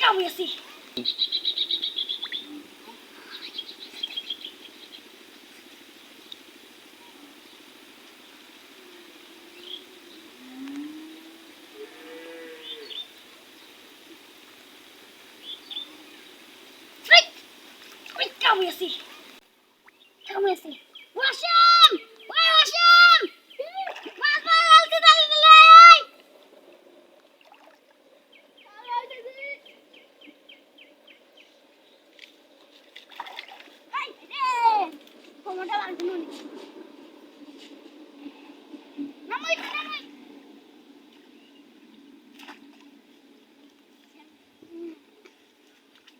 কামড়েছি কামড়েছি কামড়েছি ওয়াশাম ওই ওয়াশাম মাছ মারতে দাঁড়িয়ে লাই আই রে কোমরটা লাগছে নুনি নামাই নামাই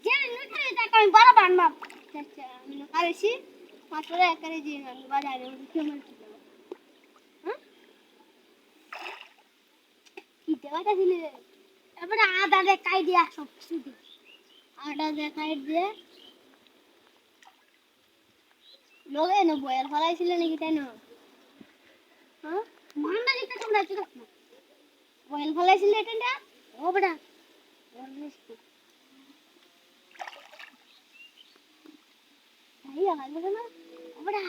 যে নুটরে টাকা আমি বড় বানবাম আচ্ছা আমি কারেছি মাত্র একারে দিয়ে আমি বাজারে কেমন কি দেব হ্যাঁ কি দেওয়াটা দিলে এবারে আদা দে কাই দিয়া সব সুদি আদা দে কাই দিয়ে লগে না বয়াল ফলাইছিল নাকি তাই না হ্যাঁ মান্ডা দিতে তোমরা চুপ না বয়াল ফলাইছিল এটা না ও বড়া আইয়া লাগে না ও বড়া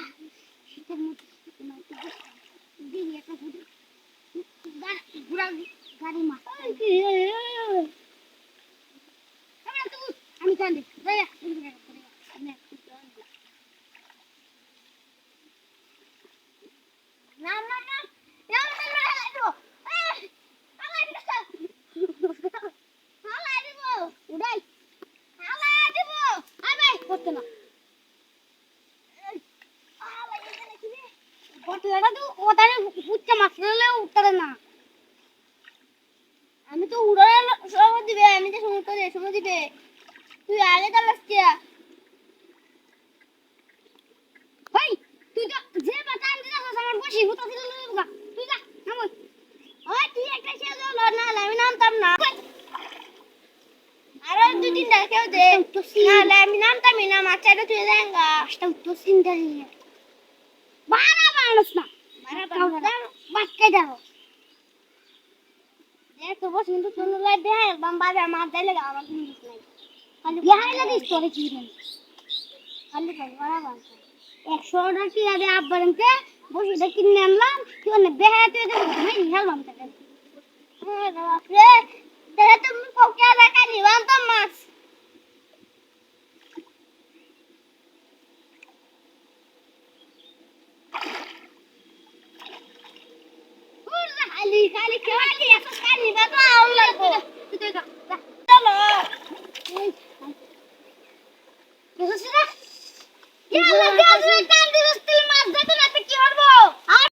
শীতের মধ্যে মাইতে দিন একটা ফুটি গুড়া গাড়ি মা আমি কান্দি না না না আমি তো উড়ার সময় দিবে আমি তো সময় দিবে তুই আগে চালাস ভাই তুই তো যে বাটা আনতে যাস আমার বসি হুতা দিলে লইবা তুই যা নাম ওই তুই একটা ছেলে লড় না আমি নামতাম না আর দুই তিন টা কেউ দে না আমি নামতামই না মাছটা তুই যাঙ্গা আস্তা তো চিন্তা নিয়ে বারা মানুষ না বারা বাটকে দাও দেখ তো বস কিন্তু চল লাই দে বাম্বারে মার দেলে আমার জিনিস নাই খালি বিহাইলা দিস তোরে কি রে খালি বারা বাবা 100 টাকা দিয়ে আব্বারকে বসে কিনে আনলাম তুই না বেহাতে দে আমি হেললাম তাকে হ্যাঁ বাপরে তাহলে তুমি কোকিয়া দেখা নিবান তো মাছ পুরা খালি খালি খালি এত খালি না তো আউল লাগবে তুই যা চলো এই বুঝছিস না ইয়া লাগা